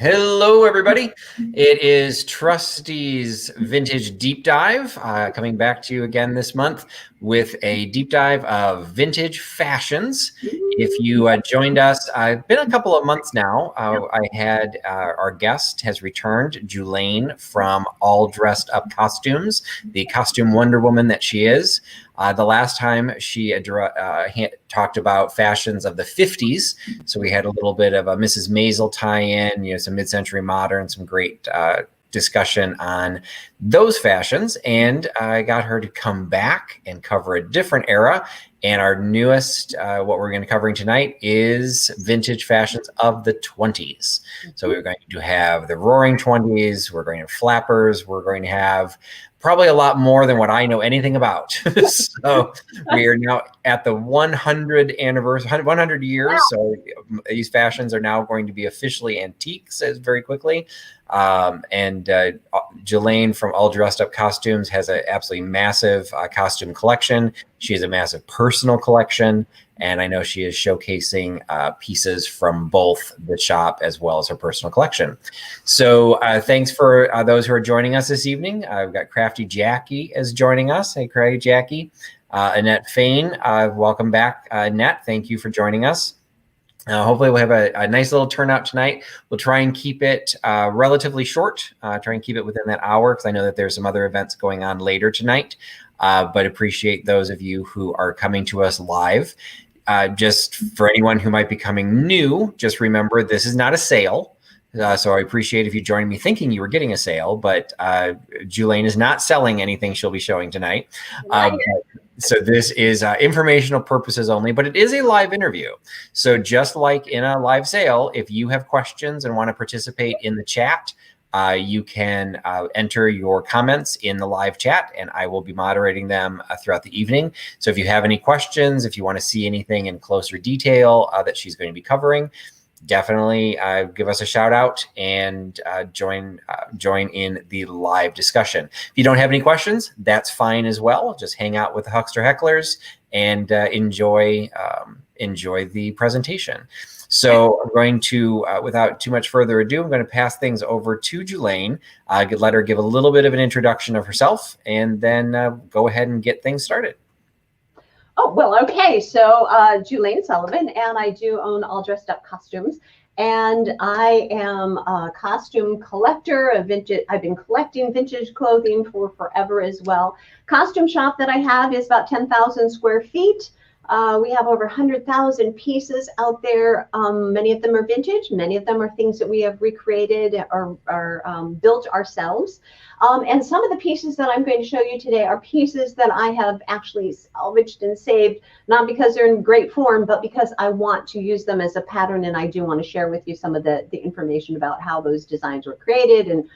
Hello, everybody. It is Trusty's Vintage Deep Dive, coming back to you again this month with a deep dive of vintage fashions. If you joined us, it's been a couple of months now. I had our guest has returned, Julane from All Dressed Up Costumes, the costume Wonder Woman that she is. The last time she talked about fashions of the 50s. So we had a little bit of a Mrs. Maisel tie-in, some mid-century modern, some great discussion on those fashions. And I got her to come back and cover a different era. And our newest, what we're going to be covering tonight is vintage fashions of the 20s. So we're going to have the roaring 20s. We're going to have flappers. We're going to have probably a lot more than what I know anything about. So we are now at the 100 anniversary, 100 years. Wow. So these fashions are now going to be officially antiques very quickly. And Julane from All Dressed Up Costumes has an absolutely massive costume collection. She has a massive personal collection. And I know she is showcasing pieces from both the shop as well as her personal collection. So thanks for those who are joining us this evening. I've got Crafty Jackie is joining us. Hey, Crafty Jackie. Annette Fain, welcome back. Annette, thank you for joining us. Hopefully we'll have a nice little turnout tonight. We'll try and keep it relatively short, try and keep it within that hour because I know that there's some other events going on later tonight, but appreciate those of you who are coming to us live. Just for anyone who might be coming new, just remember this is not a sale. So I appreciate if you joined me thinking you were getting a sale, but Julane is not selling anything she'll be showing tonight. So this is informational purposes only, but it is a live interview. So just like in a live sale, if you have questions and want to participate in the chat, you can enter your comments in the live chat and I will be moderating them throughout the evening. So if you have any questions, if you want to see anything in closer detail that she's going to be covering, definitely give us a shout out and join in the live discussion. If you don't have any questions, that's fine as well. Just hang out with the Huckster Hecklers and enjoy the presentation. So I'm going to, without too much further ado, I'm going to pass things over to Julane, let her give a little bit of an introduction of herself, and then go ahead and get things started. Oh, well, okay. So Julane Sullivan, and I do own All Dressed Up Costumes. And I am a costume collector of vintage. I've been collecting vintage clothing for forever as well. Costume shop that I have is about 10,000 square feet. We have over 100,000 pieces out there. Many of them are vintage. Many of them are things that we have recreated or built ourselves. And some of the pieces that I'm going to show you today are pieces that I have actually salvaged and saved, not because they're in great form, but because I want to use them as a pattern. And I do want to share with you some of the information about how those designs were created and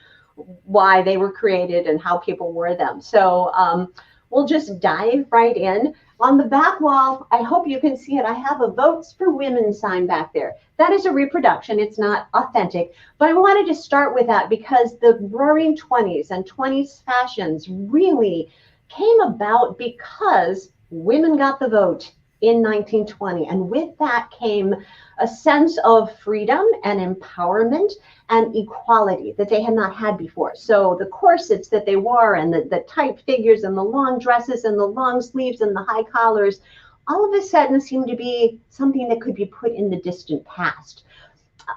why they were created and how people wore them. So we'll just dive right in. On the back wall, I hope you can see it. I have a Votes for Women sign back there. That is a reproduction. It's not authentic. But I wanted to start with that because the roaring 20s and 20s fashions really came about because women got the vote in 1920. And with that came a sense of freedom and empowerment and equality that they had not had before. So the corsets that they wore and the tight figures and the long dresses and the long sleeves and the high collars, all of a sudden seemed to be something that could be put in the distant past.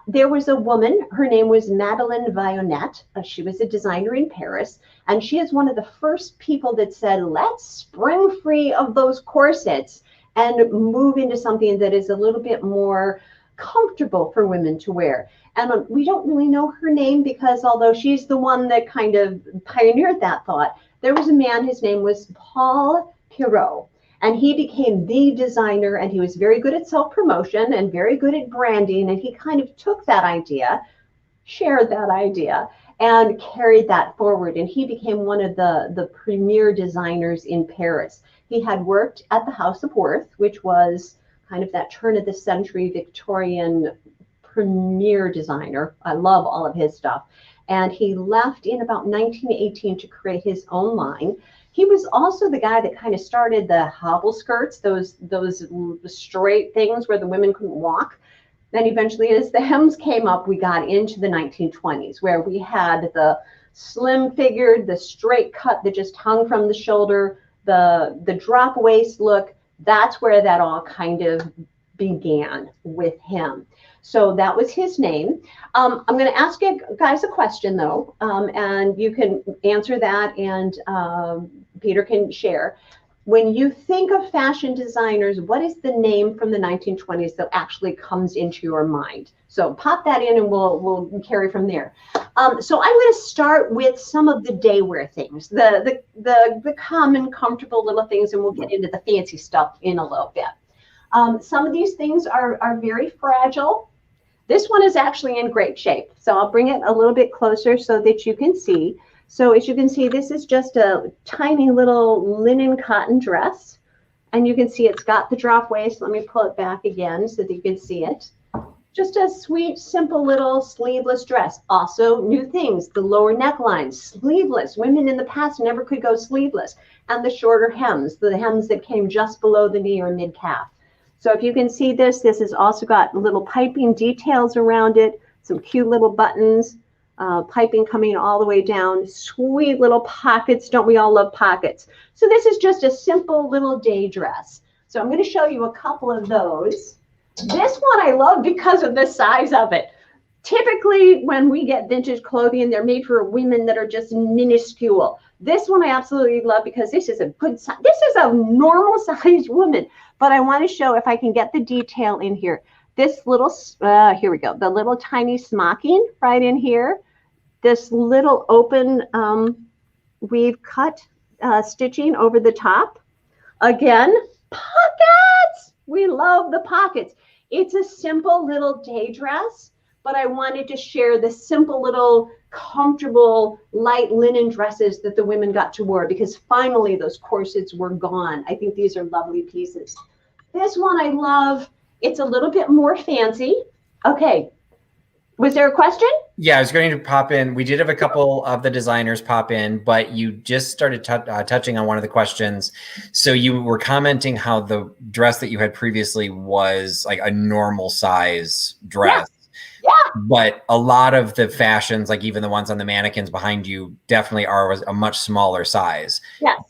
There was a woman, her name was Madeline Vionette. She was a designer in Paris, and she is one of the first people that said, let's spring free of those corsets and move into something that is a little bit more comfortable for women to wear. And we don't really know her name because although she's the one that kind of pioneered that thought, there was a man, his name was Paul Pierrot, and he became the designer, and he was very good at self-promotion and very good at branding, and he kind of took that idea, shared that idea, and carried that forward, and he became one of the premier designers in Paris. He had worked at the House of Worth, which was kind of that turn of the century Victorian premier designer. I love all of his stuff. And he left in about 1918 to create his own line. He was also the guy that kind of started the hobble skirts, those straight things where the women couldn't walk. Then eventually, as the hems came up, we got into the 1920s, where we had the slim figured, the straight cut that just hung from the shoulder, the drop waist look. That's where that all kind of began with him. So that was his name. I'm going to ask you guys a question, though, and you can answer that, and Peter can share. When you think of fashion designers, what is the name from the 1920s that actually comes into your mind? So pop that in and we'll carry from there. So I'm going to start with some of the daywear things, the common, comfortable little things, and we'll get into the fancy stuff in a little bit. Some of these things are very fragile. This one is actually in great shape. So I'll bring it a little bit closer so that you can see. So as you can see, this is just a tiny little linen cotton dress. And you can see it's got the drop waist. Let me pull it back again so that you can see it. Just a sweet, simple little sleeveless dress. Also, new things, the lower neckline, sleeveless. Women in the past never could go sleeveless. And the shorter hems, the hems that came just below the knee or mid-calf. So if you can see this, this has also got little piping details around it, some cute little buttons. Piping coming all the way down, sweet little pockets. Don't we all love pockets? So this is just a simple little day dress. So I'm going to show you a couple of those. This one I love because of the size of it. Typically, when we get vintage clothing, they're made for women that are just minuscule. This one I absolutely love because this is a good size. This is a normal sized woman, but I want to show if I can get the detail in here. This little, here we go, the little tiny smocking right in here. This little open weave cut stitching over the top. Again, pockets. We love the pockets. It's a simple little day dress, but I wanted to share the simple little comfortable light linen dresses that the women got to wear because finally those corsets were gone. I think these are lovely pieces. This one I love. It's a little bit more fancy. Okay. Was there a question? Yeah, I was going to pop in. We did have a couple of the designers pop in, but you just started touching on one of the questions. So you were commenting how the dress that you had previously was like a normal size dress. Yeah. But a lot of the fashions, like even the ones on the mannequins behind you, definitely are a much smaller size. Yes.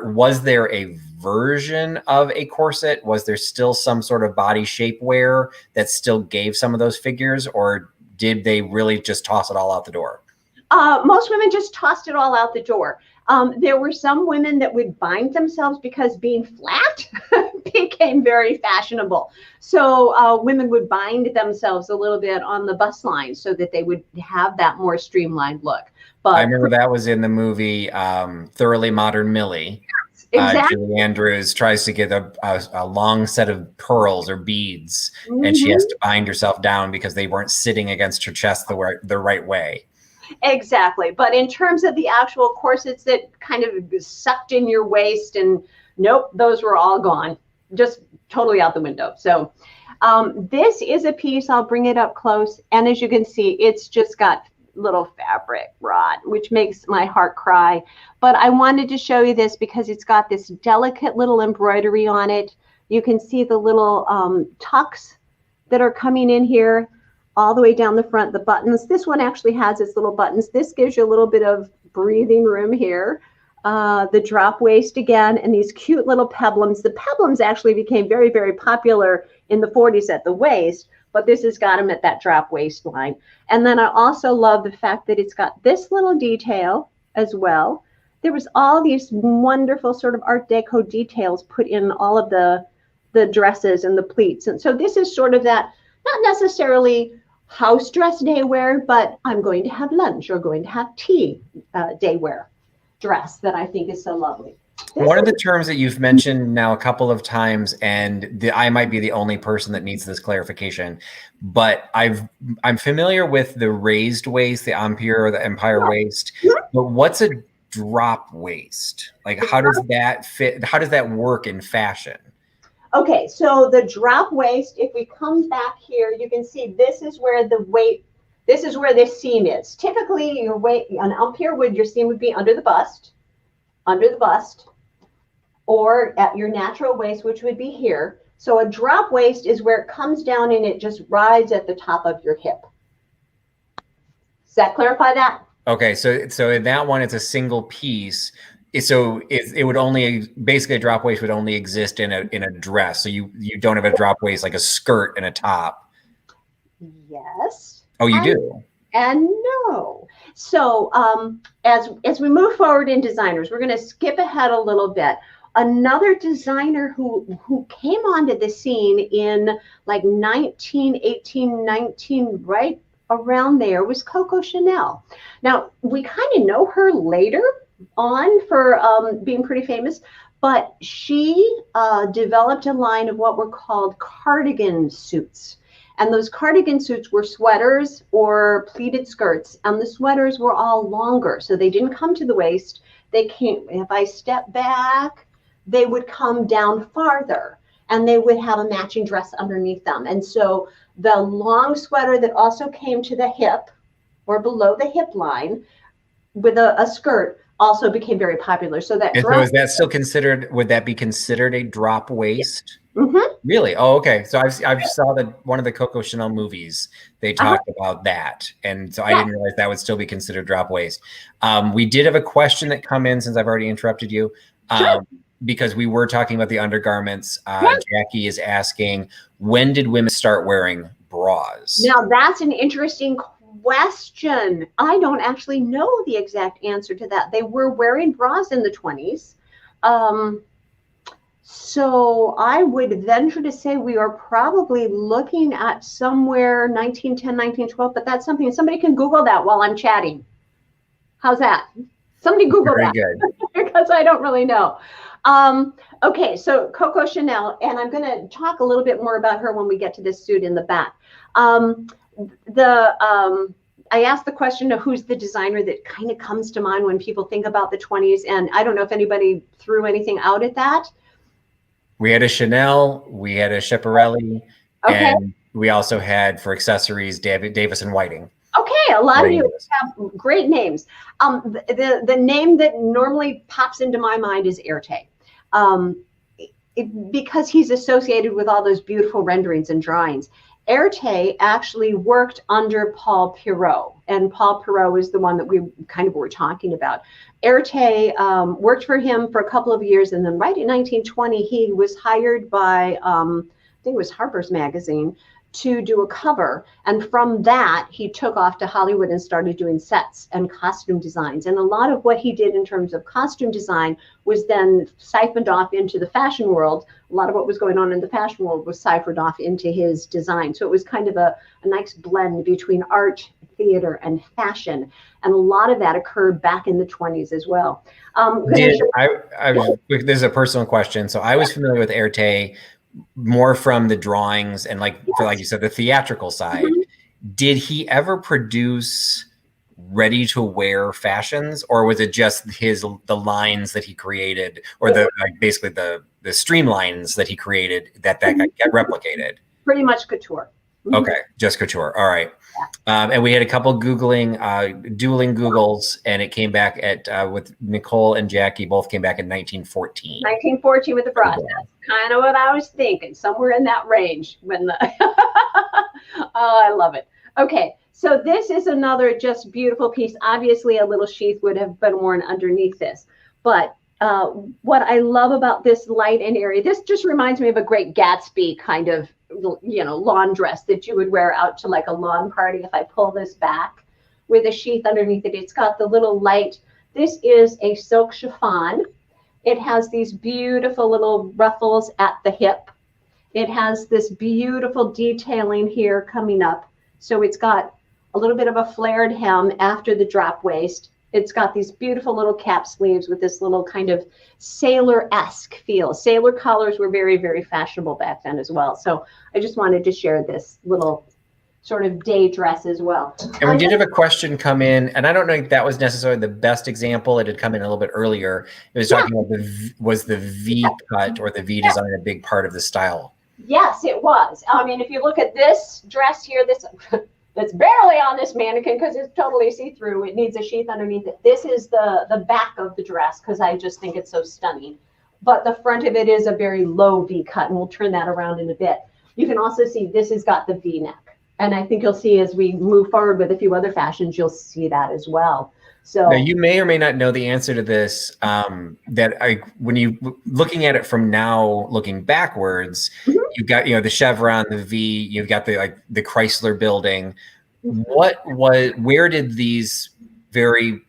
Was there a version of a corset? Was there still some sort of body shapewear that still gave some of those figures, or did they really just toss it all out the door? Most women just tossed it all out the door. There were some women that would bind themselves because being flat became very fashionable. So women would bind themselves a little bit on the bust line so that they would have that more streamlined look. But I remember that was in the movie Thoroughly Modern Millie. Exactly. Julie Andrews tries to get a long set of pearls or beads, and she has to bind herself down because they weren't sitting against her chest the right way. Exactly. But in terms of the actual corsets that kind of sucked in your waist, and nope, those were all gone, just totally out the window. So this is a piece, I'll bring it up close. And as you can see, it's just got little fabric rot, which makes my heart cry. But I wanted to show you this because it's got this delicate little embroidery on it. You can see the little tucks that are coming in here all the way down the front, the buttons. This one actually has its little buttons. This gives you a little bit of breathing room here. The drop waist again, and these cute little peplums. The peplums actually became very, very popular in the 40s at the waist, but this has got them at that drop waistline. And then I also love the fact that it's got this little detail as well. There was all these wonderful sort of Art Deco details put in all of the dresses and the pleats. And so this is sort of that, not necessarily house dress daywear, but I'm going to have lunch or going to have tea daywear dress that I think is so lovely. One of the terms that you've mentioned now a couple of times, and I might be the only person that needs this clarification, but I'm familiar with the raised waist, the Empire or the Empire waist, but what's a drop waist? Like, how does that fit? How does that work in fashion? Okay, so the drop waist, if we come back here, you can see this is where the weight, this is where this seam is. Typically, your weight on Empire wood, your seam would be under the bust, or at your natural waist, which would be here. So a drop waist is where it comes down and it just rides at the top of your hip. Does that clarify that? Okay, so in that one, it's a single piece. So it would only, basically a drop waist would only exist in a dress. So you don't have a drop waist like a skirt and a top. Yes. Oh, you do? And no. So as we move forward in designers, we're going to skip ahead a little bit. Another designer who came onto the scene in like 1918, 19, right around there, was Coco Chanel. Now, we kind of know her later on for being pretty famous, but she developed a line of what were called cardigan suits. And those cardigan suits were sweaters or pleated skirts, and the sweaters were all longer. So they didn't come to the waist. They came, if I step back, they would come down farther, and they would have a matching dress underneath them. And so the long sweater that also came to the hip or below the hip line with a skirt also became very popular. So that, so is that still considered, would that be considered a drop waist? Mm-hmm. Really? Oh, okay. So I've saw one of the Coco Chanel movies, they talked about that. And so I didn't realize that would still be considered drop waist. We did have a question that come in, since I've already interrupted you. Sure. Because we were talking about the undergarments. Jackie is asking, when did women start wearing bras? Now that's an interesting question. I don't actually know the exact answer to that. They were wearing bras in the 20s. So I would venture to say we are probably looking at somewhere 1910, 1912, but that's something, somebody can Google that while I'm chatting. How's that? Somebody Google that. Very good. Because I don't really know. Okay, so Coco Chanel, and I'm going to talk a little bit more about her when we get to this suit in the back. I asked the question of who's the designer that kind of comes to mind when people think about the 20s, and I don't know if anybody threw anything out at that. We had a Chanel, we had a Schiaparelli, and we also had, for accessories, Davis and Whiting. Okay, a lot of you have great names. The name that normally pops into my mind is Erte, because he's associated with all those beautiful renderings and drawings. Erte actually worked under Paul Pirot, and Paul Pirot is the one that we kind of were talking about. Erte worked for him for a couple of years, and then right in 1920, he was hired by, I think it was Harper's Magazine, to do a cover. And from that, he took off to Hollywood and started doing sets and costume designs. And a lot of what he did in terms of costume design was then siphoned off into the fashion world. A lot of what was going on in the fashion world was siphoned off into his design. So it was kind of a nice blend between art, theater, and fashion. And a lot of that occurred back in the 20s as well. This is a personal question. So I was familiar with Erte more from the drawings and like you said, the theatrical side. Did he ever produce ready to wear fashions, or was it just the lines that he created, or basically the streamlines that he created that got replicated? Pretty much couture. Okay, just couture. All right. And we had a couple dueling Googles, and it came back with Nicole and Jackie both came back in 1914. 1914 with the bras. That's kind of what I was thinking, somewhere in that range. Oh, I love it. Okay, so this is another just beautiful piece. Obviously, a little sheath would have been worn underneath this, but what I love about this light and airy, this just reminds me of a Great Gatsby kind of, lawn dress that you would wear out to like a lawn party. If I pull this back with a sheath underneath it, it's got the little light. This is a silk chiffon. It has these beautiful little ruffles at the hip. It has this beautiful detailing here coming up. So it's got a little bit of a flared hem after the drop waist. It's got these beautiful little cap sleeves with this little kind of sailor-esque feel. Sailor collars were very, very fashionable back then as well. So I just wanted to share this little sort of day dress as well. And we did have a question come in, and I don't know if that was necessarily the best example. It had come in a little bit earlier. It was talking about was the V cut or the V design a big part of the style? Yes, it was. I mean, if you look at this dress here, that's barely on this mannequin because it's totally see-through. It needs a sheath underneath it. This is the back of the dress because I just think it's so stunning. but the front of it is a very low V cut, and we'll turn that around in a bit. You can also see this has got the V neck. And I think you'll see as we move forward with a few other fashions, you'll see that as well. So now, you may or may not know the answer to this. When you looking at it from now, looking backwards, you've got the chevron, the V, you've got the Chrysler building. Where did these very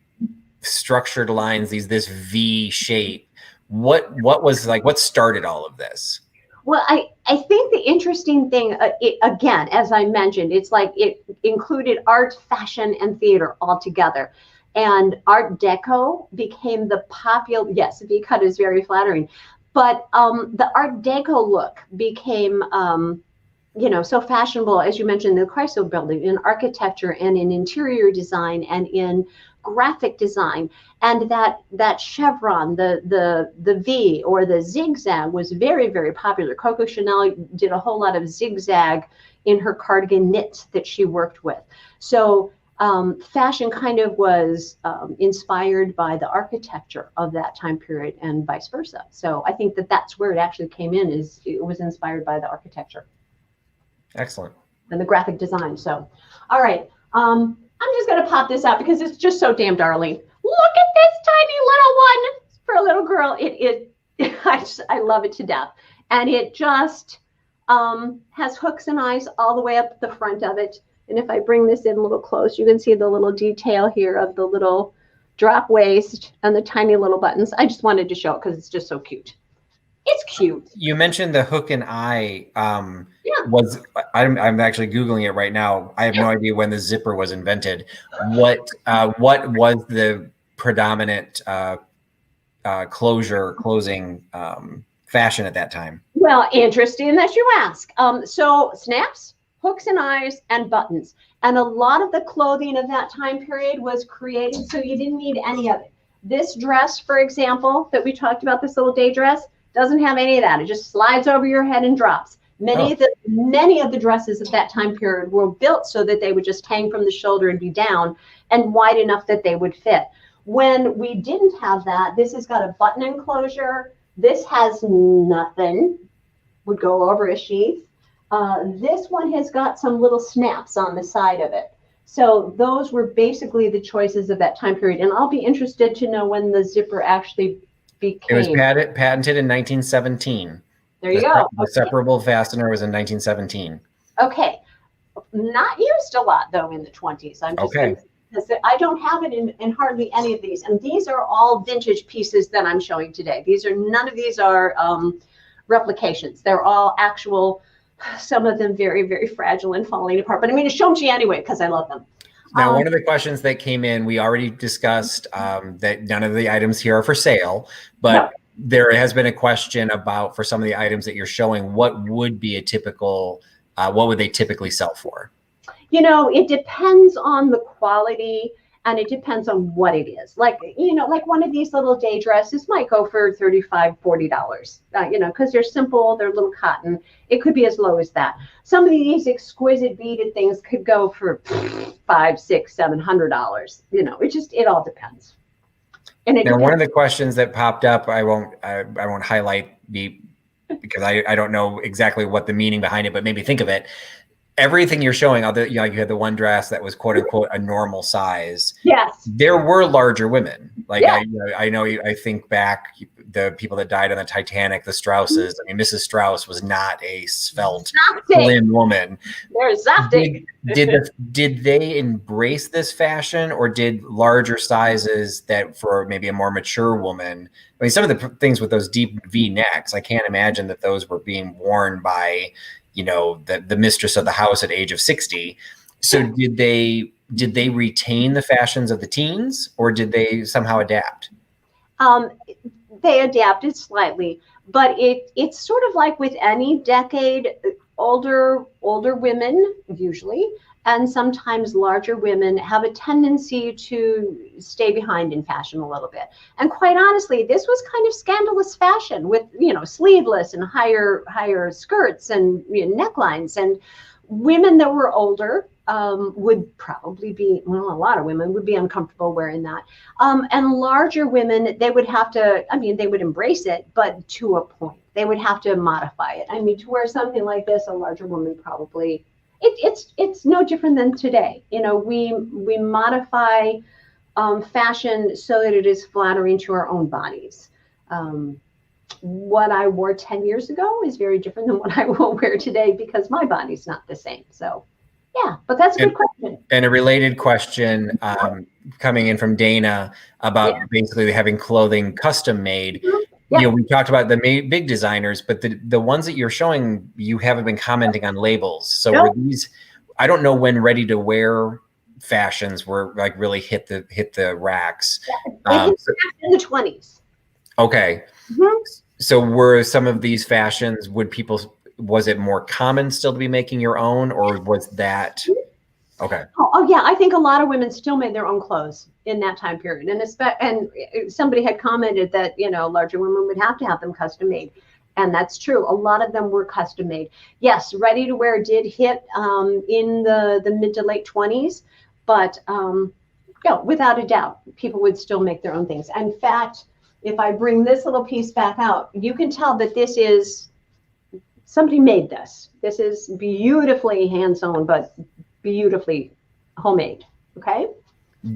structured lines, this V shape, what started all of this? Well, I think the interesting thing, again, as I mentioned, it's like it included art, fashion, and theater all together. And Art Deco became the popular, yes, V cut is very flattering, but the Art Deco look became, so fashionable, as you mentioned, the Chrysler building, in architecture and in interior design and in graphic design. And that chevron, the V or the zigzag was very, very popular. Coco Chanel did a whole lot of zigzag in her cardigan knits that she worked with. So fashion kind of was inspired by the architecture of that time period and vice versa. So I think that's where it actually came in, is it was inspired by the architecture. Excellent. And the graphic design. So, all right. I'm just going to pop this out because it's just so damn darling. Look at this tiny little one for a little girl. I love it to death. And it just has hooks and eyes all the way up the front of it. And if I bring this in a little close, you can see the little detail here of the little drop waist and the tiny little buttons. I just wanted to show it because it's just so cute. It's cute. You mentioned the hook and eye. Yeah. I'm actually Googling it right now. I have no idea when the zipper was invented. What was the predominant closing fashion at that time? Well, interesting that you ask. So snaps, hooks and eyes, and buttons. And a lot of the clothing of that time period was created so you didn't need any of it. This dress, for example, that we talked about, this little day dress, doesn't have any of that. It just slides over your head and drops. Many of the dresses of that time period were built so that they would just hang from the shoulder and be down and wide enough that they would fit. When we didn't have that, this has got a button enclosure. This has nothing, would go over a sheath. This one has got some little snaps on the side of it. So those were basically the choices of that time period. And I'll be interested to know when the zipper actually became. It was patented in 1917. There you go. The separable fastener was in 1917. Okay. Not used a lot, though, in the 20s. I'm just saying, because I don't have it in hardly any of these. And these are all vintage pieces that I'm showing today. None of these are replications. They're all actual, some of them very, very fragile and falling apart. But I'm going to show them to you anyway because I love them. Now, one of the questions that came in, we already discussed that none of the items here are for sale, but there has been a question about, for some of the items that you're showing, what would be a typical, what would they typically sell for? It depends on the quality and it depends on what it is. Like one of these little day dresses might go for $35, $40, because they're simple, they're little cotton. It could be as low as that. Some of these exquisite beaded things could go for $500, $600, $700. It all depends. And now, one of the questions that popped up, I won't highlight because I don't know exactly what the meaning behind it, but maybe think of it. Everything you're showing, you had the one dress that was quote unquote a normal size. Yes. There were larger women. I think back, the people that died on the Titanic, the Strausses. I mean, Mrs. Strauss was not a svelte, slim woman. They're zaftig. Did they embrace this fashion, or did larger sizes that for maybe a more mature woman? I mean, some of the things with those deep V necks, I can't imagine that those were being worn by the mistress of the house at age of 60. So did they retain the fashions of the teens, or did they somehow adapt? They adapted slightly, but it's sort of like with any decade, older women usually, and sometimes larger women have a tendency to stay behind in fashion a little bit. And quite honestly, this was kind of scandalous fashion with, sleeveless and higher skirts and necklines. And women that were older would probably be, well, a lot of women would be uncomfortable wearing that. And larger women, they would have to, I mean, they would embrace it, but to a point. They would have to modify it. I mean, to wear something like this, a larger woman probably, it's no different than today. You know, we modify fashion so that it is flattering to our own bodies. What I wore 10 years ago is very different than what I will wear today because my body's not the same. So, yeah, but that's a good question. And a related question coming in from Dana about basically having clothing custom made. Yeah. You know, we talked about the big designers, but the ones that you're showing, you haven't been commenting on labels. So were these, I don't know when ready to wear fashions were like really hit the racks. Yeah, in the 20s. Okay. Mm-hmm. So were some of these fashions, was it more common still to be making your own, or was that okay? Oh yeah, I think a lot of women still made their own clothes in that time period, and somebody had commented that, you know, larger women would have to have them custom made, and that's true. A lot of them were custom made. Yes, ready to wear did hit in the mid to late 20s, but yeah, without a doubt, people would still make their own things. In fact, if I bring this little piece back out, you can tell that this is, somebody made this. This is beautifully hand-sewn, but beautifully homemade, okay?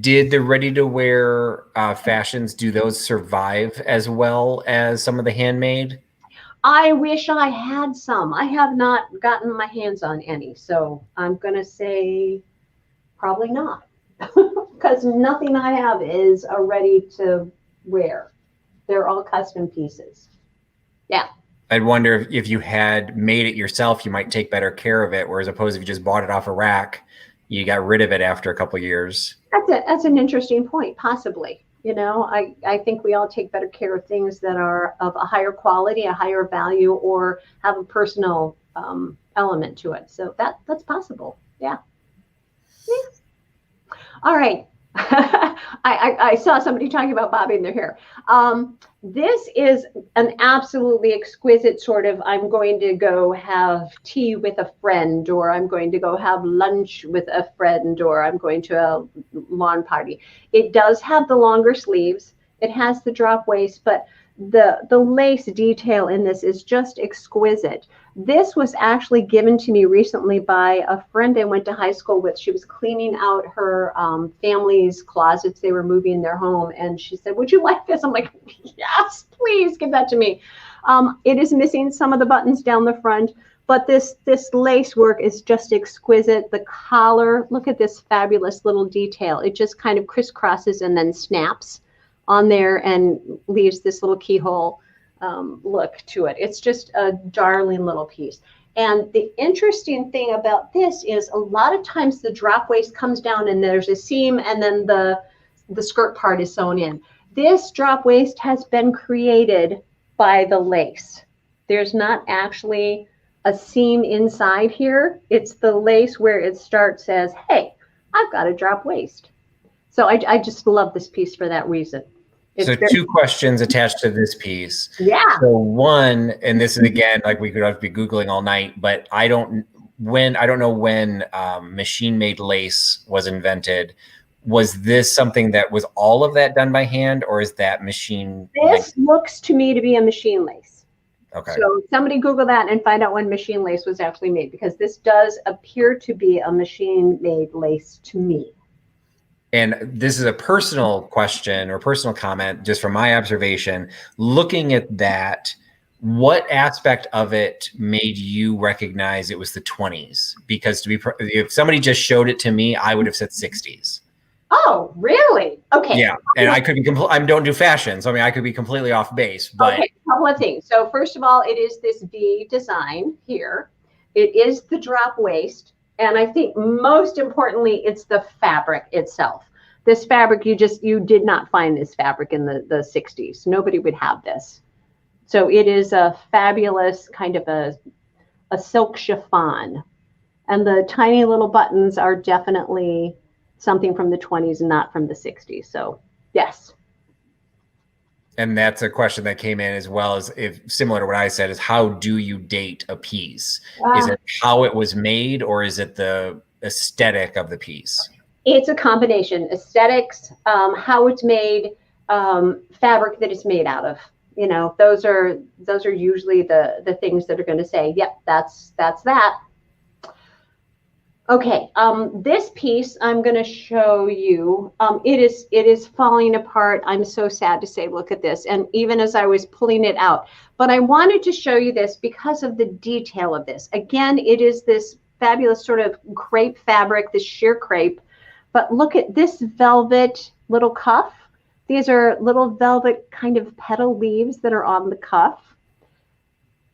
Did the ready-to-wear fashions, do those survive as well as some of the handmade? I wish I had some. I have not gotten my hands on any, so I'm going to say probably not, because nothing I have is a ready-to-wear. They're all custom pieces. Yeah. I'd wonder if you had made it yourself, you might take better care of it, whereas opposed if you just bought it off a rack, you got rid of it after a couple of years. That's an interesting point, possibly. You know, I think we all take better care of things that are of a higher quality, a higher value, or have a personal element to it. So that's possible. Yeah. All right. I saw somebody talking about bobbing their hair. This is an absolutely exquisite sort of, I'm going to go have tea with a friend, or I'm going to go have lunch with a friend, or I'm going to a lawn party. It does have the longer sleeves. It has the drop waist, but the lace detail in this is just exquisite. This was actually given to me recently by a friend I went to high school with. She was cleaning out her family's closets. They were moving their home, and she said, "Would you like this?" I'm like, "Yes, please give that to me." It is missing some of the buttons down the front, but this lace work is just exquisite. The collar, look at this fabulous little detail. It just kind of crisscrosses and then snaps on there and leaves this little keyhole look to it. It's just a darling little piece. And the interesting thing about this is a lot of times the drop waist comes down and there's a seam, and then the skirt part is sewn in. This drop waist has been created by the lace. There's not actually a seam inside here. It's the lace where it starts as, hey, I've got a drop waist. So I just love this piece for that reason. So two questions attached to this piece. Yeah. So one, and this is again, like we could have to be Googling all night, but I don't know when machine-made lace was invented. Was this something that was all of that done by hand, or is that machine? This looks to me to be a machine lace. Okay. So somebody Google that and find out when machine lace was actually made, because this does appear to be a machine-made lace to me. And this is a personal question or personal comment, just from my observation. Looking at that, what aspect of it made you recognize it was the 20s? Because if somebody just showed it to me, I would have said 60s. Oh, really? Okay. Yeah, and I could be I don't do fashion, so I mean I could be completely off base. But okay, a couple of things. So first of all, it is this V design here. It is the drop waist. And I think most importantly, it's the fabric itself. This fabric, you did not find this fabric in the 60s. Nobody would have this. So it is a fabulous kind of a silk chiffon. And the tiny little buttons are definitely something from the 20s and not from the 60s. So yes. And that's a question that came in as well, as if similar to what I said, is how do you date a piece? Is it how it was made, or is it aesthetic of the piece? It's a combination: aesthetics, how it's made, fabric that it's made out of. You know, those are usually the things that are going to say, yep, that's that. Okay, this piece I'm going to show you. It is falling apart. I'm so sad to say, look at this. And even as I was pulling it out, but I wanted to show you this because of the detail of this. Again, it is this fabulous sort of crepe fabric, this sheer crepe. But look at this velvet little cuff. These are little velvet kind of petal leaves that are on the cuff.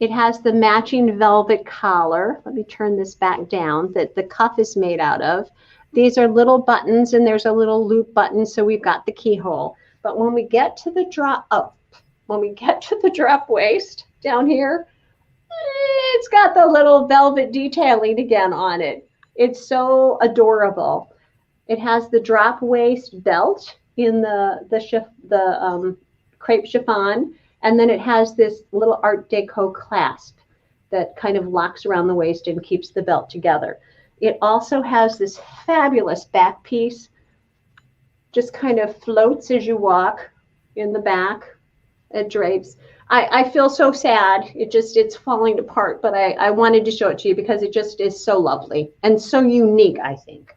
It has the matching velvet collar. Let me turn this back down that the cuff is made out of. These are little buttons, and there's a little loop button, so we've got the keyhole. But when we get to the drop waist down here, it's got the little velvet detailing again on it. It's so adorable. It has the drop waist belt in the crepe chiffon. And then it has this little Art Deco clasp that kind of locks around the waist and keeps the belt together. It also has this fabulous back piece, just kind of floats as you walk in the back. It drapes. I feel so sad. It's falling apart, but I wanted to show it to you because it just is so lovely and so unique, I think.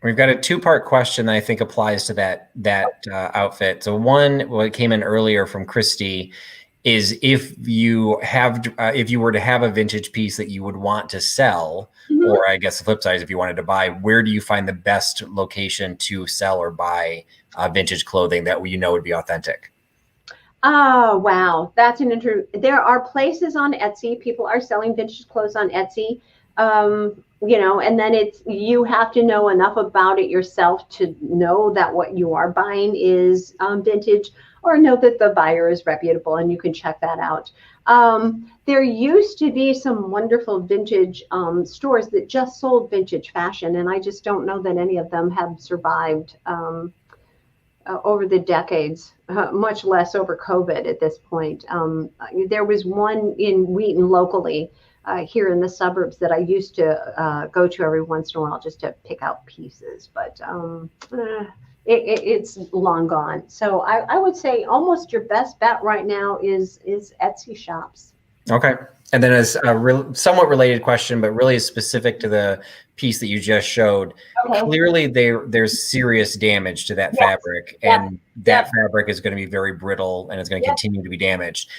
We've got a two-part question that I think applies to that outfit. So one, what came in earlier from Christy, is if you were to have a vintage piece that you would want to sell, or I guess the flip side is if you wanted to buy, where do you find the best location to sell or buy vintage clothing that would be authentic? Oh, wow. That's there are places on Etsy. People are selling vintage clothes on Etsy. And then you have to know enough about it yourself to know that what you are buying is vintage, or know that the buyer is reputable, and you can check that out. There used to be some wonderful vintage stores that just sold vintage fashion, and I just don't know that any of them have survived over the decades, much less over COVID at this point. There was one in Wheaton locally, here in the suburbs, that I used to go to every once in a while just to pick out pieces, but it's long gone. So I would say almost your best bet right now is Etsy shops. Okay. And then as a somewhat related question, but really specific to the piece that you just showed, clearly there's serious damage to that fabric, and that fabric is going to be very brittle, and it's going to continue to be damaged.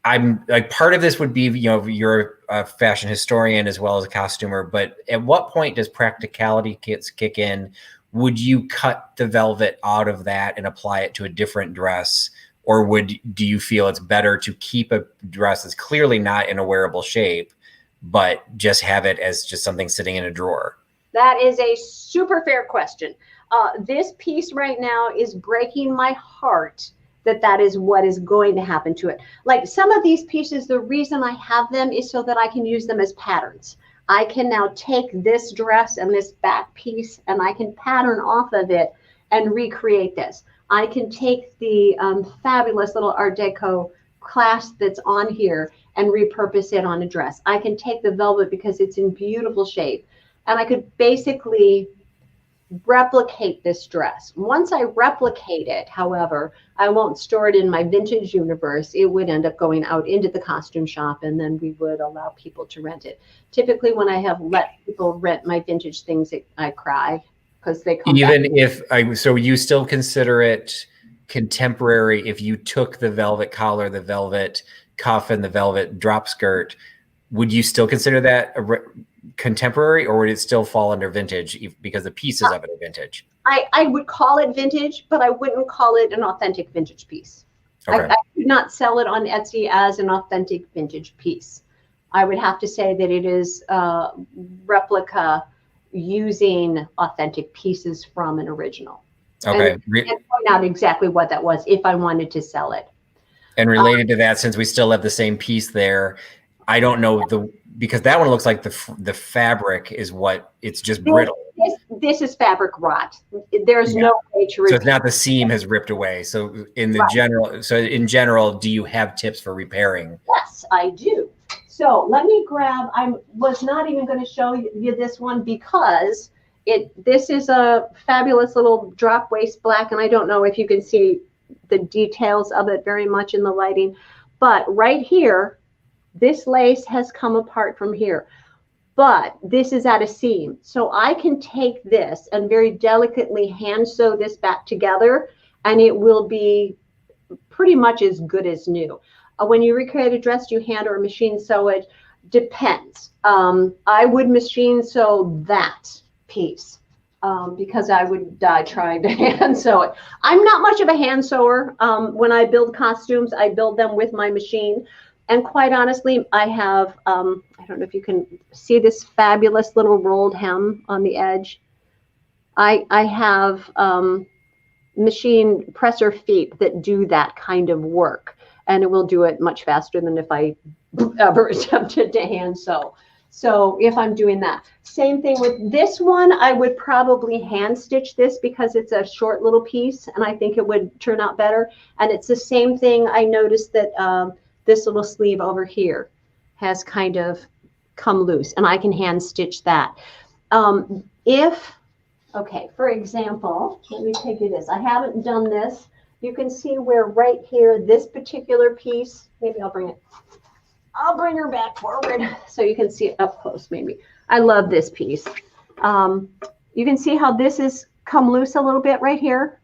I'm like, part of this would be, you're a fashion historian as well as a costumer, but at what point does practicality kick in? Would you cut the velvet out of that and apply it to a different dress? Or do you feel it's better to keep a dress that's clearly not in a wearable shape, but just have it as just something sitting in a drawer? That is a super fair question. This piece right now is breaking my heart that is what is going to happen to it. Like some of these pieces, the reason I have them is so that I can use them as patterns. I can now take this dress and this back piece, and I can pattern off of it and recreate this. I can take the fabulous little Art Deco clasp that's on here and repurpose it on a dress. I can take the velvet because it's in beautiful shape, and I could basically replicate this dress. Once I replicate it, however, I won't store it in my vintage universe. It would end up going out into the costume shop, and then we would allow people to rent it. Typically, when I have let people rent my vintage things, I cry because they come back. So you still consider it contemporary if you took the velvet collar, the velvet cuff, and the velvet drop skirt? Would you still consider that contemporary, or would it still fall under vintage because the pieces of it are vintage? I would call it vintage, but I wouldn't call it an authentic vintage piece. I would not sell it on Etsy as an authentic vintage piece. I would have to say that it is a replica using authentic pieces from an original. Okay. And point out exactly what that was if I wanted to sell it. And related to that, since we still have the same piece there, I don't know because that one looks like the fabric is it's just brittle. This is fabric rot. There's no way to. So it's not the seam has ripped away. So in general, do you have tips for repairing? Yes, I do. So let me grab, I was not even going to show you this one because this is a fabulous little drop waist black, and I don't know if you can see the details of it very much in the lighting, but right here, this lace has come apart from here, but this is at a seam. So I can take this and very delicately hand sew this back together, and it will be pretty much as good as new. When you recreate a dress, do you hand or machine sew it? Depends. I would machine sew that piece because I would die trying to hand sew it. I'm not much of a hand sewer. When I build costumes, I build them with my machine. And quite honestly, I have, I don't know if you can see this fabulous little rolled hem on the edge. I have machine presser feet that do that kind of work, and it will do it much faster than if I ever attempted to hand sew. So if I'm doing that, same thing with this one, I would probably hand stitch this because it's a short little piece and I think it would turn out better. And it's the same thing. I noticed that this little sleeve over here has kind of come loose, and I can hand stitch that. Okay, for example, let me take you this. I haven't done this. You can see where right here, this particular piece, maybe I'll bring her back forward so you can see it up close maybe. I love this piece. You can see how this has come loose a little bit right here.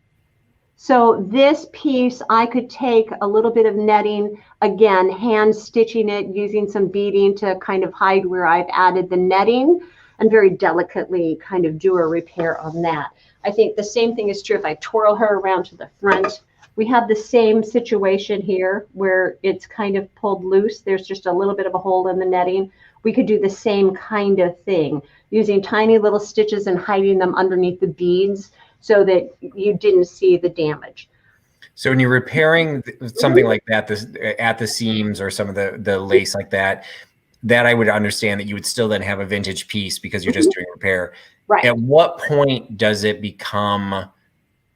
So this piece, I could take a little bit of netting, again, hand stitching it, using some beading to kind of hide where I've added the netting, and very delicately kind of do a repair on that. I think the same thing is true if I twirl her around to the front. We have the same situation here where it's kind of pulled loose. There's just a little bit of a hole in the netting. We could do the same kind of thing, using tiny little stitches and hiding them underneath the beads so that you didn't see the damage. So when you're repairing something like that, at the seams or some of the lace like that, I would understand that you would still then have a vintage piece because you're just doing repair. Right. At what point does it become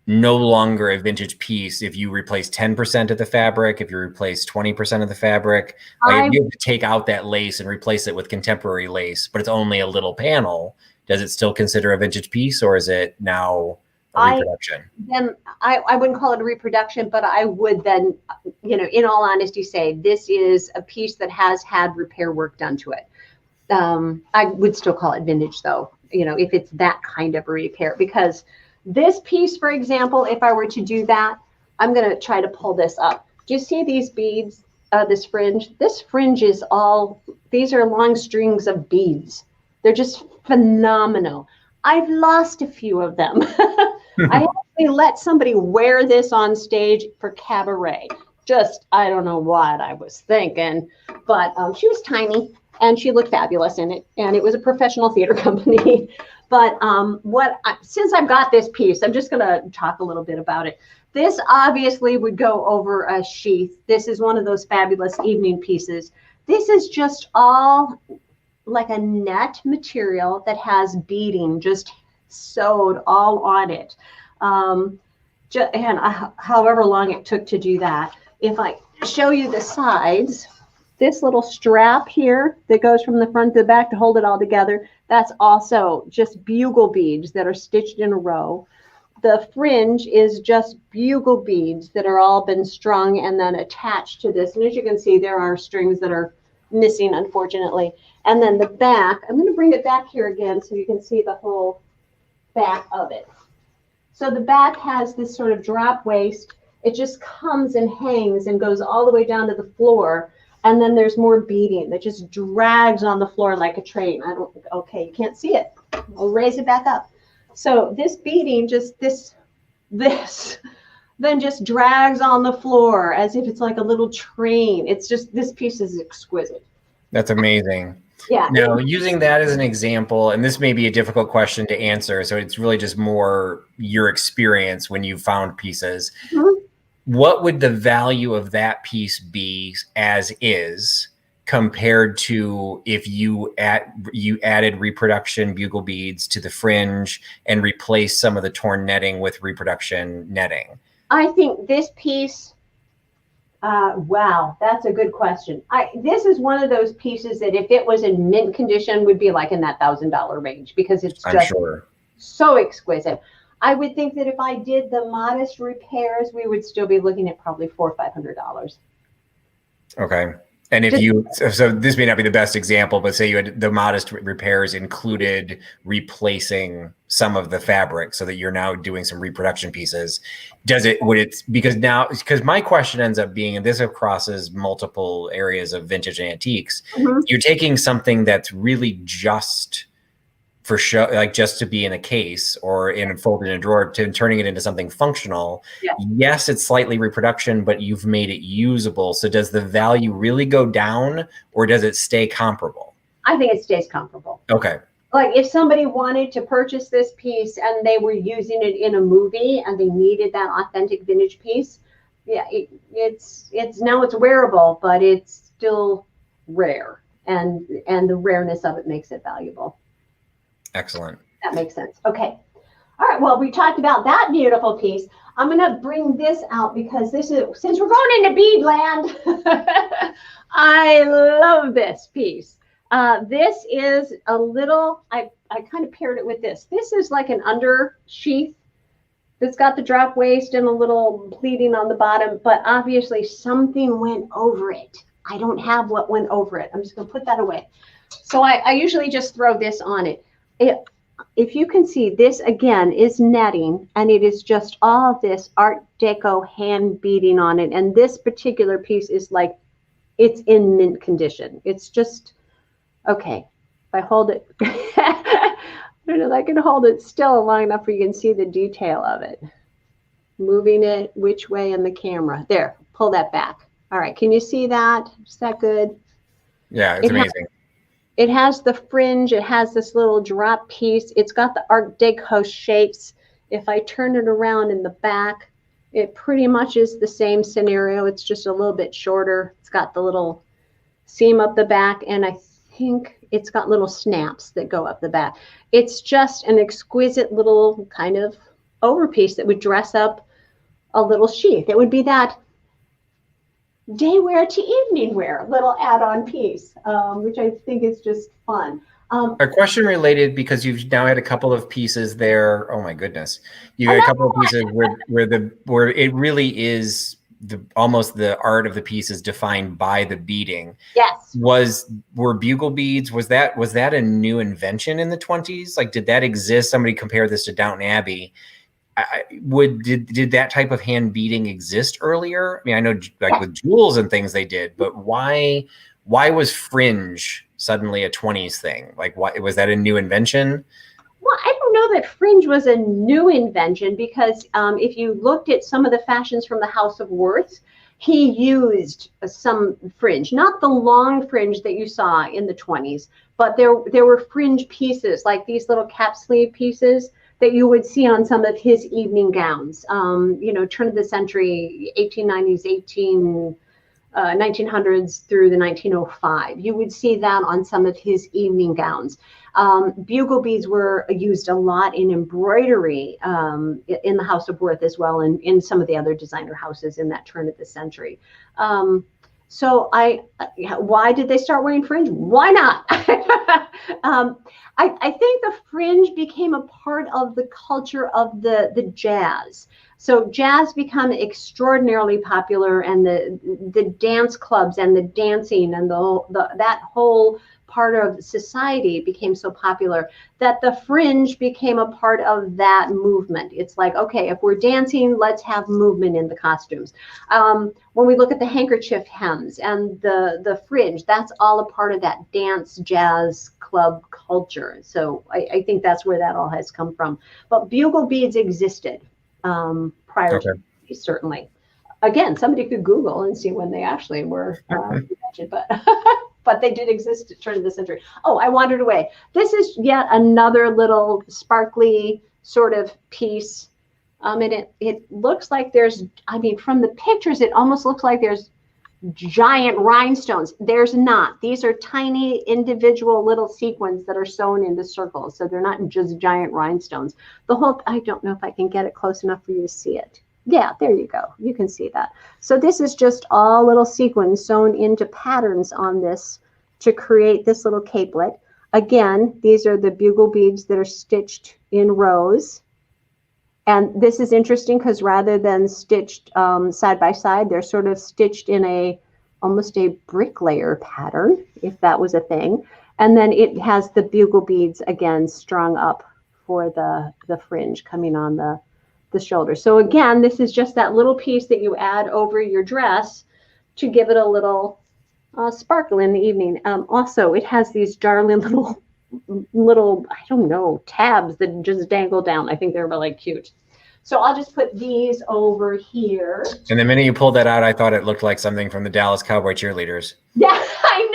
no longer a vintage piece if you replace 10% of the fabric, if you replace 20% of the fabric? Like if you have to take out that lace and replace it with contemporary lace, but it's only a little panel, does it still consider a vintage piece, or is it now a reproduction? I wouldn't call it a reproduction, but I would then, in all honesty, say this is a piece that has had repair work done to it. I would still call it vintage though, if it's that kind of a repair, because this piece, for example, if I were to do that, I'm going to try to pull this up. Do you see these beads, this fringe? This fringe is these are long strings of beads. They're just phenomenal. I've lost a few of them. I actually let somebody wear this on stage for cabaret. I don't know what I was thinking, but she was tiny and she looked fabulous in it. And it was a professional theater company. But since I've got this piece, I'm just going to talk a little bit about it. This obviously would go over a sheath. This is one of those fabulous evening pieces. This is just all like a net material that has beading just sewed all on it. However long it took to do that. If I show you the sides, this little strap here that goes from the front to the back to hold it all together, that's also just bugle beads that are stitched in a row. The fringe is just bugle beads that are all been strung and then attached to this. And as you can see, there are strings that are missing, unfortunately. And then the back, I'm going to bring it back here again so you can see the whole back of it. So the back has this sort of drop waist. It just comes and hangs and goes all the way down to the floor. And then there's more beading that just drags on the floor like a train. Okay, you can't see it. I'll raise it back up. So this beading, just this then just drags on the floor as if it's like a little train. It's just, this piece is exquisite. That's amazing. Yeah. Now, using that as an example, and this may be a difficult question to answer, so it's really just more your experience when you found pieces. Mm-hmm. What would the value of that piece be as is compared to if you added reproduction bugle beads to the fringe and replaced some of the torn netting with reproduction netting? I think this piece Wow, that's a good question. This is one of those pieces that if it was in mint condition would be like in that $1,000 range because it's I'm just sure. so exquisite. I would think that if I did the modest repairs, we would still be looking at probably $400 or $500. Okay. And if you, so this may not be the best example, but say you had the modest repairs included replacing some of the fabric so that you're now doing some reproduction pieces. Because my question ends up being, and this crosses multiple areas of vintage and antiques, you're taking something that's really just for show, like just to be in a case or folded in a drawer, to turning it into something functional. Yeah. Yes, it's slightly reproduction, but you've made it usable. So does the value really go down or does it stay comparable? I think it stays comparable. Okay. Like if somebody wanted to purchase this piece and they were using it in a movie and they needed that authentic vintage piece, yeah, it's now it's wearable, but it's still rare, and the rareness of it makes it valuable. Excellent. That makes sense. Okay. All right. Well, we talked about that beautiful piece. I'm going to bring this out because this is, since we're going into bead land, I love this piece. This is a little, I kind of paired it with this. This is like an under sheath that's got the drop waist and a little pleating on the bottom, but obviously something went over it. I don't have what went over it. I'm just going to put that away. So I usually just throw this on it. If you can see, this again is netting, and it is just all this Art Deco hand beading on it. And this particular piece is like, it's in mint condition. It's just, okay, if I hold it, I don't know if I can hold it still long enough where you can see the detail of it. Moving it which way in the camera. There, pull that back. All right, can you see that? Is that good? Yeah, it's amazing. It has the fringe. It has this little drop piece. It's got the Art Deco shapes. If I turn it around in the back, it pretty much is the same scenario. It's just a little bit shorter. It's got the little seam up the back, and I think it's got little snaps that go up the back. It's just an exquisite little kind of overpiece that would dress up a little sheath. It would be that day wear to evening wear little add-on piece, which I think is just fun. A question related, because you've now had a couple of pieces there. Oh my goodness, you had a couple of pieces where it really is almost the art of the piece is defined by the beading. Yes. Were bugle beads? Was that a new invention in the 20s? Like, did that exist? Somebody compared this to Downton Abbey. Did that type of hand beading exist earlier? I mean, I know like with jewels and things they did, but why was fringe suddenly a 20s thing? Like, why was that a new invention? Well, I don't know that fringe was a new invention because if you looked at some of the fashions from the House of Worth, he used some fringe, not the long fringe that you saw in the 20s, but there were fringe pieces like these little cap sleeve pieces that you would see on some of his evening gowns, turn of the century, 1890s, 1900s through the 1905. You would see that on some of his evening gowns. Bugle beads were used a lot in embroidery in the House of Worth as well, and in some of the other designer houses in that turn of the century. So why did they start wearing fringe? Why not? I think the fringe became a part of the culture of the jazz. So jazz became extraordinarily popular, and the dance clubs and the dancing and that whole part of society became so popular that the fringe became a part of that movement. It's like, okay, if we're dancing, let's have movement in the costumes. When we look at the handkerchief hems and the fringe, that's all a part of that dance jazz club culture. So I think that's where that all has come from. But bugle beads existed prior to these, certainly. Again, somebody could Google and see when they actually were invented, but they did exist at the turn of the century. Oh, I wandered away. This is yet another little sparkly sort of piece. And it looks like there's, I mean, from the pictures, it almost looks like there's giant rhinestones. There's not. These are tiny individual little sequins that are sewn into circles. So they're not just giant rhinestones. The whole, I don't know if I can get it close enough for you to see it. Yeah, there you go. You can see that. So this is just all little sequins sewn into patterns on this to create this little capelet. Again, these are the bugle beads that are stitched in rows. And this is interesting because rather than stitched side by side, they're sort of stitched in almost a bricklayer pattern, if that was a thing. And then it has the bugle beads again strung up for the fringe coming on the shoulder. So again, this is just that little piece that you add over your dress to give it a little sparkle in the evening. Also, it has these darling little, I don't know, tabs that just dangle down. I think they're really cute. So I'll just put these over here. And the minute you pulled that out, I thought it looked like something from the Dallas Cowboy cheerleaders. Yeah, I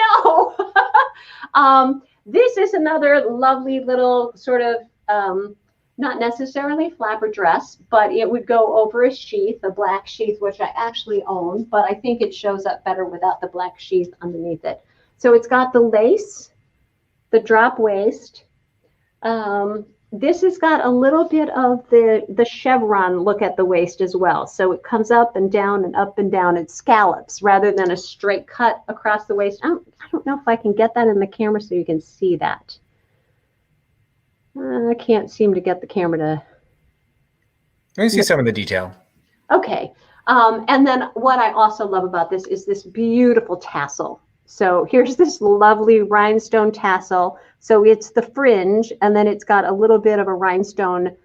know. This is another lovely little sort of, not necessarily flapper dress, but it would go over a sheath, a black sheath, which I actually own, but I think it shows up better without the black sheath underneath it. So it's got the lace, the drop waist. This has got a little bit of the chevron look at the waist as well. So it comes up and down and up and down. It scallops rather than a straight cut across the waist. I don't know if I can get that in the camera so you can see that. I can't seem to get the camera to. Let me see some of the detail. Okay. And then what I also love about this is this beautiful tassel. So here's this lovely rhinestone tassel. So it's the fringe, and then it's got a little bit of a rhinestone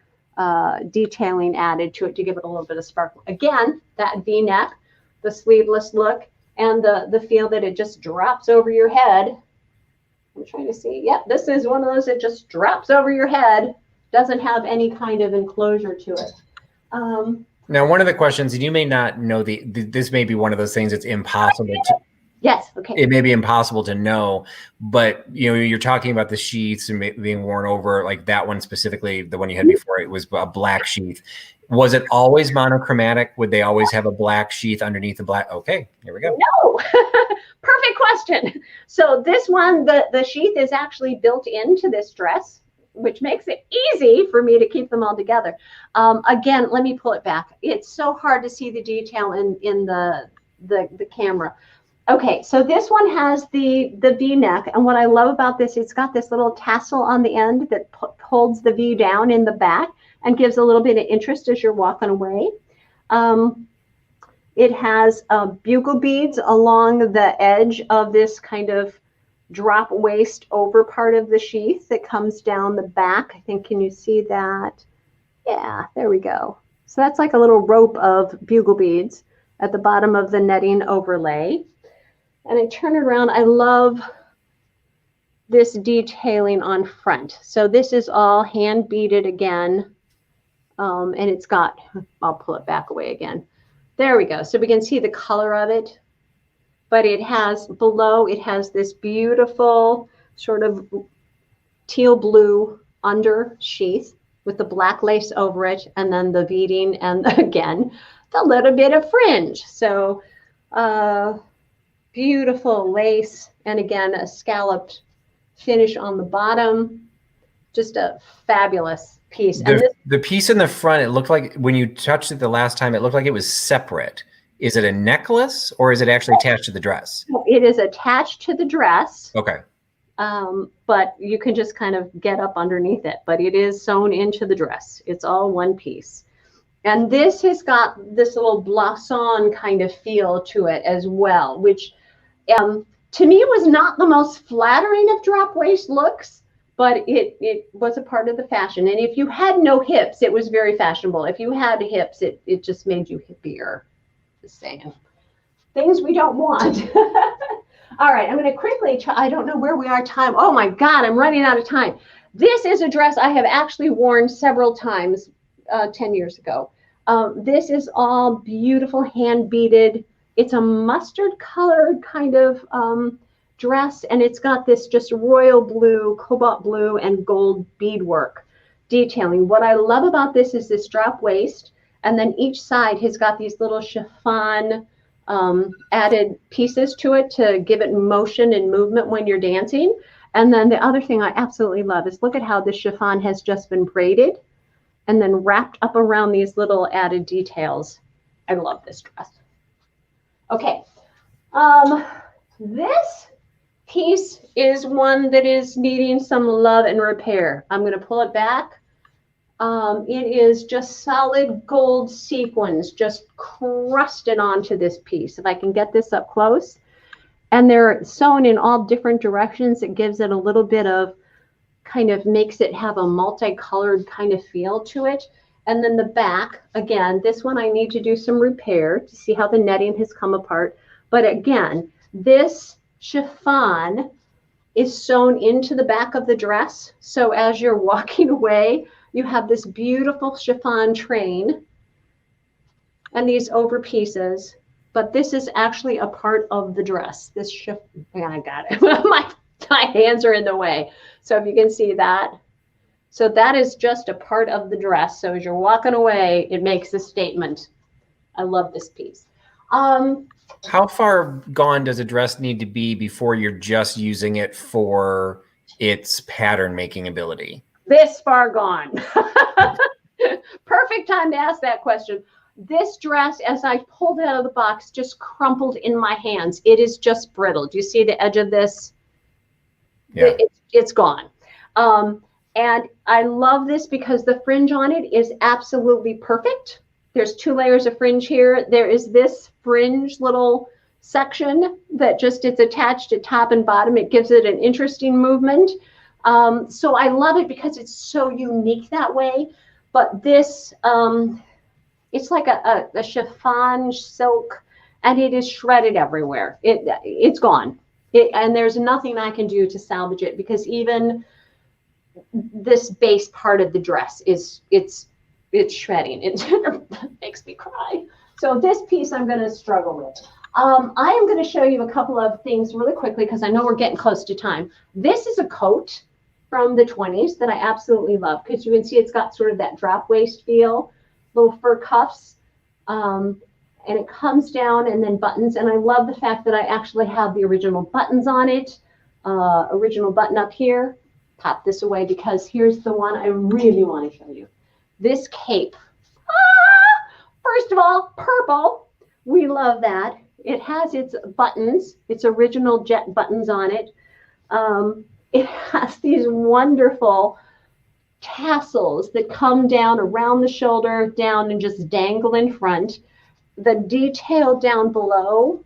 detailing added to it to give it a little bit of sparkle. Again, that V-neck, the sleeveless look, and the feel that it just drops over your head. I'm trying to see. Yep, this is one of those that just drops over your head. Doesn't have any kind of enclosure to it. Now, one of the questions, and you may not know this may be one of those things that's impossible to. Yes. Okay. It may be impossible to know, but you're talking about the sheaths and being worn over, like that one specifically, the one you had before, it was a black sheath. Was it always monochromatic? Would they always have a black sheath underneath the black? Okay, here we go. No. Perfect question. So this one, the sheath is actually built into this dress, which makes it easy for me to keep them all together. Again, let me pull it back. It's so hard to see the detail in the camera. Okay, so this one has the V-neck, and what I love about this, it's got this little tassel on the end that holds the V down in the back and gives a little bit of interest as you're walking away. It has bugle beads along the edge of this kind of drop waist over part of the sheath that comes down the back. I think, can you see that? Yeah, there we go. So that's like a little rope of bugle beads at the bottom of the netting overlay. And I turn it around. I love this detailing on front. So this is all hand beaded again. And it's got, I'll pull it back away again. There we go. So we can see the color of it. But it has below, it has this beautiful sort of teal blue under sheath with the black lace over it. And then the beading and again, the little bit of fringe. So, beautiful lace, and again, a scalloped finish on the bottom. Just a fabulous piece. The piece in the front, it looked like when you touched it the last time, it looked like it was separate. Is it a necklace or is it actually attached to the dress? It is attached to the dress. Okay. But you can just kind of get up underneath it, but it is sewn into the dress. It's all one piece. And this has got this little blouson kind of feel to it as well, which to me was not the most flattering of drop waist looks, but it was a part of the fashion. And if you had no hips, it was very fashionable. If you had hips, it just made you hippier. Just saying. Things we don't want. All right, I'm going to quickly try. I don't know where we are time. Oh my God, I'm running out of time. This is a dress I have actually worn several times 10 years ago. This is all beautiful hand beaded. It's a mustard colored kind of dress, and it's got this just royal blue, cobalt blue, and gold beadwork detailing. What I love about this is this drop waist, and then each side has got these little chiffon added pieces to it to give it motion and movement when you're dancing. And then the other thing I absolutely love is look at how this chiffon has just been braided. and then wrapped up around these little added details. I love this dress. Okay, this piece is one that is needing some love and repair. I'm going to pull it back. It is just solid gold sequins just crusted onto this piece. If I can get this up close, and they're sewn in all different directions, it gives it a little bit of kind of makes it have a multicolored kind of feel to it. And then the back, again, this one I need to do some repair to see how the netting has come apart. But again, this chiffon is sewn into the back of the dress. So as you're walking away, you have this beautiful chiffon train and these over pieces. But this is actually a part of the dress. This chiffon, yeah, I got it. my hands are in the way. So if you can see that. So that is just a part of the dress. So as you're walking away, it makes a statement. I love this piece. How far gone does a dress need to be before you're just using it for its pattern making ability? This far gone. Perfect time to ask that question. This dress, as I pulled it out of the box, just crumpled in my hands. It is just brittle. Do you see the edge of this? Yeah. It's gone. And I love this because the fringe on it is absolutely perfect. There's 2 layers of fringe here. There is this fringe little section that just it's attached at top and bottom. It gives it an interesting movement. So I love it because it's so unique that way. But this, it's like a chiffon silk, and it is shredded everywhere. It's gone. And there's nothing I can do to salvage it, because even this base part of the dress it's shredding. It makes me cry. So this piece I'm going to struggle with. I am going to show you a couple of things really quickly because I know we're getting close to time. This is a coat from the 20s that I absolutely love, because you can see it's got sort of that drop waist feel, little fur cuffs, and it comes down and then buttons. And I love the fact that I actually have the original buttons on it, original button up here. Pop this away because here's the one I really want to show you. This cape. First of all, purple. We love that. It has its buttons, its original jet buttons on it. It has these wonderful tassels that come down around the shoulder, down and just dangle in front. The detail down below.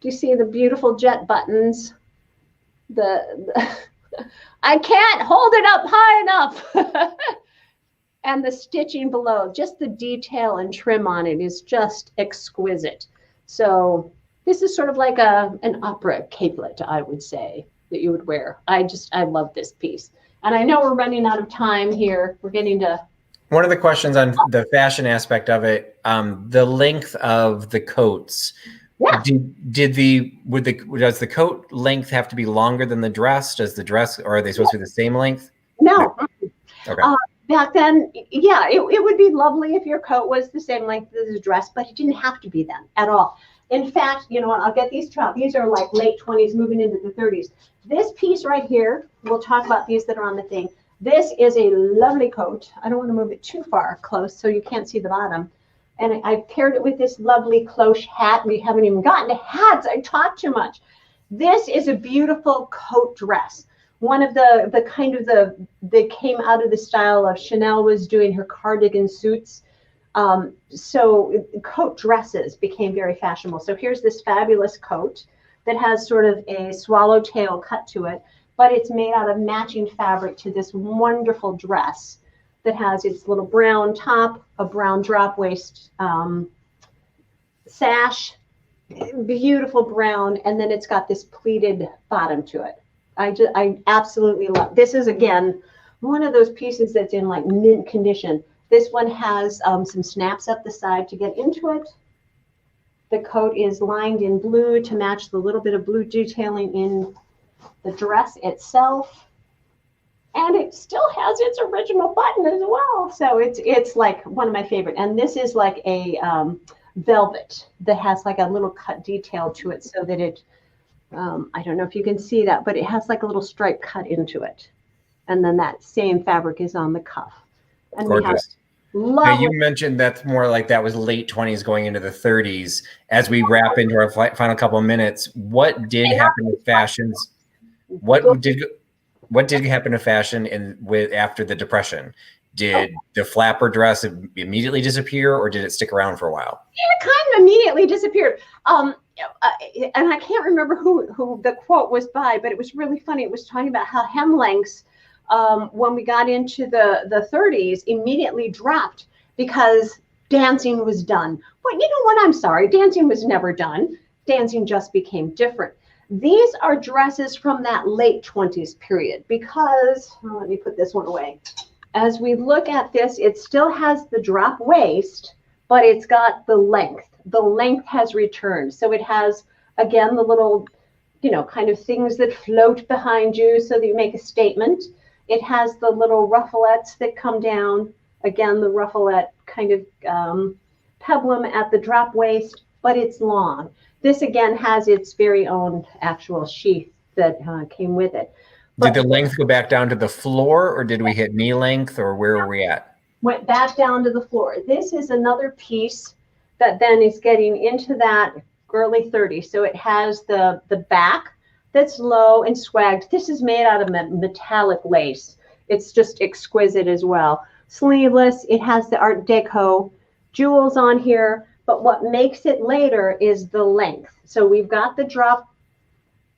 Do you see the beautiful jet buttons? I can't hold it up high enough. And the stitching below, just the detail and trim on it is just exquisite. So this is sort of like an opera capelet, I would say, that you would wear. I love this piece. And I know we're running out of time here. We're getting to... One of the questions on the fashion aspect of it, the length of the coats. Yeah. Does the coat length have to be longer than the dress? Does the dress, or are they supposed to be the same length? No. Okay. Back then, yeah, it would be lovely if your coat was the same length as the dress, but it didn't have to be then at all. In fact, you know what, I'll get these trousers. These are like late 20s, moving into the 30s. This piece right here, we'll talk about these that are on the thing. This is a lovely coat. I don't want to move it too far close so you can't see the bottom. And I've paired it with this lovely cloche hat. We haven't even gotten to hats. I talk too much. This is a beautiful coat dress. One of the kind of that came out of the style of Chanel was doing her Cardigan Suits. So coat dresses became very fashionable. So here's this fabulous coat that has sort of a swallowtail cut to it, but it's made out of matching fabric to this wonderful dress that has its little brown top, a brown drop waist sash, beautiful brown, and then it's got this pleated bottom to it. I absolutely love. This is, again, one of those pieces that's in like mint condition. This one has some snaps up the side to get into it. The coat is lined in blue to match the little bit of blue detailing in the dress itself. And it still has its original button as well. So it's like one of my favorite. And this is like a velvet that has like a little cut detail to it so that it, I don't know if you can see that, but it has like a little stripe cut into it. And then that same fabric is on the cuff. And gorgeous. Now, Lovely. you mentioned that's more like that was late 20s going into the 30s. As we wrap into our final couple of minutes, what did happen with fashions? What did happen to fashion after the Depression? Did the flapper dress immediately disappear, or did it stick around for a while? It kind of immediately disappeared. And I can't remember who the quote was by, but it was really funny. It was talking about how hem lengths, when we got into the 30s, immediately dropped because dancing was done. Well, you know what? I'm sorry. Dancing was never done. Dancing just became different. These are dresses from that late 20s period because, let me put this one away. As we look at this, it still has the drop waist, but it's got the length. The length has returned. So it has, again, the little, kind of things that float behind you so that you make a statement. It has the little rufflettes that come down. Again, the rufflette kind of peplum at the drop waist, but it's long. This, again, has its very own actual sheath that came with it. Did the length go back down to the floor, or did we hit knee length, or where are we at? Went back down to the floor. This is another piece that then is getting into that early 30s. So it has the back that's low and swagged. This is made out of metallic lace. It's just exquisite as well. Sleeveless. It has the Art Deco jewels on here. But what makes it later is the length. So we've got the drop.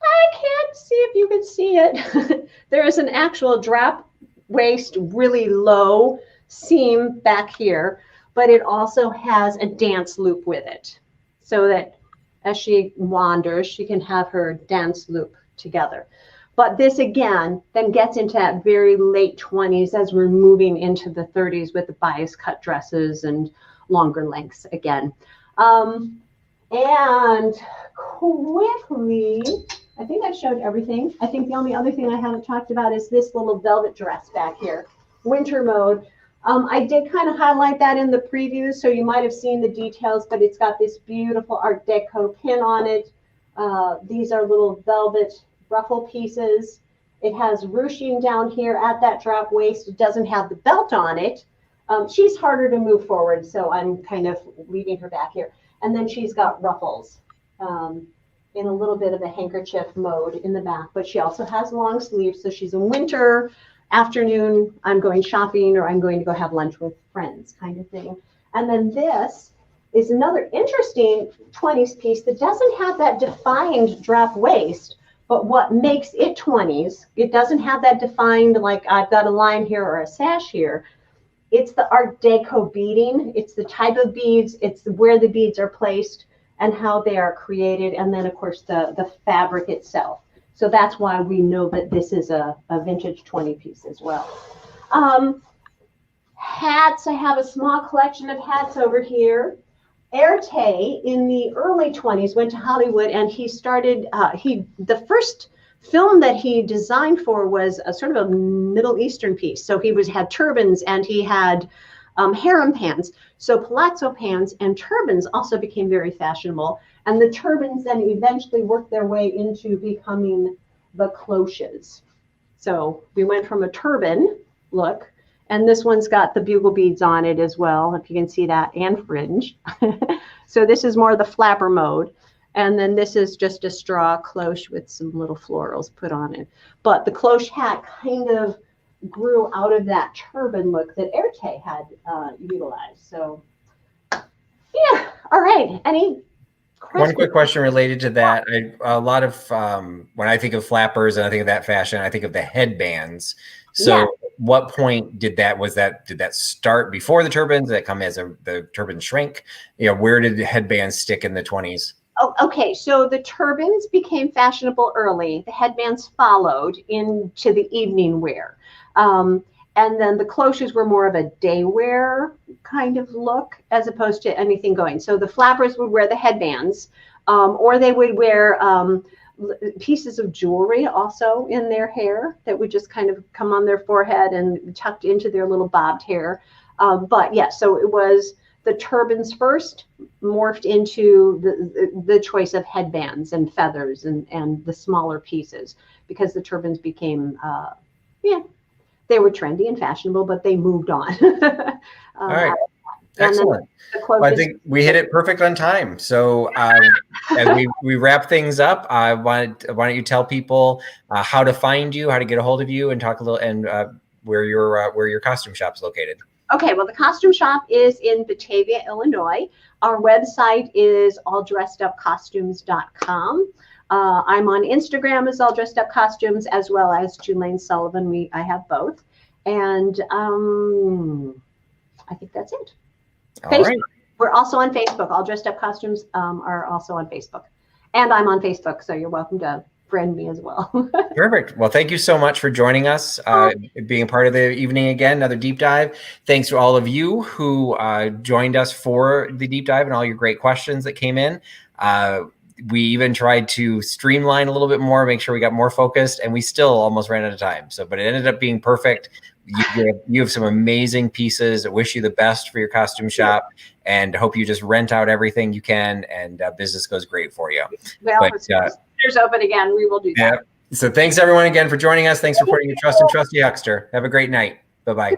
I can't see if you can see it. There is an actual drop waist, really low seam back here, but it also has a dance loop with it so that as she wanders, she can have her dance loop together. But this, again, then gets into that very late 20s as we're moving into the 30s with the bias cut dresses and longer lengths again. And quickly, I think I showed everything. I think the only other thing I haven't talked about is this little velvet dress back here, winter mode. I did kind of highlight that in the preview, so you might have seen the details, but it's got this beautiful Art Deco pin on it. These are little velvet ruffle pieces. It has ruching down here at that drop waist. It doesn't have the belt on it. She's harder to move forward, so I'm kind of leaving her back here. And then she's got ruffles in a little bit of a handkerchief mode in the back, but she also has long sleeves, so she's a winter afternoon, I'm going shopping or I'm going to go have lunch with friends kind of thing. And then this is another interesting 20s piece that doesn't have that defined drop waist, but what makes it 20s, it doesn't have that defined, like I've got a line here or a sash here. It's the Art Deco beading. It's the type of beads, it's where the beads are placed and how they are created. And then of course the fabric itself. So that's why we know that this is a vintage 20 piece as well. Hats, I have a small collection of hats over here. Erte in the early 20s went to Hollywood and he started, the first film that he designed for was a sort of a Middle Eastern piece. So he had turbans and he had harem pants. So palazzo pants and turbans also became very fashionable. And the turbans then eventually worked their way into becoming the cloches. So we went from a turban look, and this one's got the bugle beads on it as well, if you can see that, and fringe. So this is more the flapper mode. And then this is just a straw cloche with some little florals put on it. But the cloche hat kind of grew out of that turban look that Erte had utilized. So, yeah. All right. Any questions? One quick question related to that. A lot of, when I think of flappers and I think of that fashion, I think of the headbands. So yeah. What point did that start before the turbans? Did that come as the turban shrink? Where did the headbands stick in the 20s? Oh, okay, so the turbans became fashionable early. The headbands followed into the evening wear. And then the cloches were more of a daywear kind of look as opposed to anything going. So the flappers would wear the headbands, or they would wear pieces of jewelry also in their hair that would just kind of come on their forehead and tucked into their little bobbed hair. But yeah, so it was the turbans first, morphed into the choice of headbands and feathers and the smaller pieces because the turbans became, they were trendy and fashionable, but they moved on. All right. And Excellent. Well, I think we hit it perfect on time. So as we wrap things up, why don't you tell people how to find you, how to get a hold of you, and talk a little, and where your costume shop is located. Okay, well, the costume shop is in Batavia, Illinois. Our website is alldressedupcostumes.com. I'm on Instagram as All Dressed Up Costumes, as well as Julane Sullivan. I have both. And I think that's it. All right. We're also on Facebook. All Dressed Up Costumes are also on Facebook. And I'm on Facebook, so you're welcome to friend me as well. Perfect. Well, thank you so much for joining us, being a part of the evening again, another deep dive. Thanks to all of you who joined us for the deep dive and all your great questions that came in. We even tried to streamline a little bit more, make sure we got more focused, and we still almost ran out of time. But it ended up being perfect. You have some amazing pieces. I wish you the best for your costume shop, and hope you just rent out everything you can, and business goes great for you. Well, as soon as there's open again, we will do that. Yeah. So thanks everyone again for joining us. Thanks for supporting your Trust and Trusty Huckster. Have a great night. Bye-bye.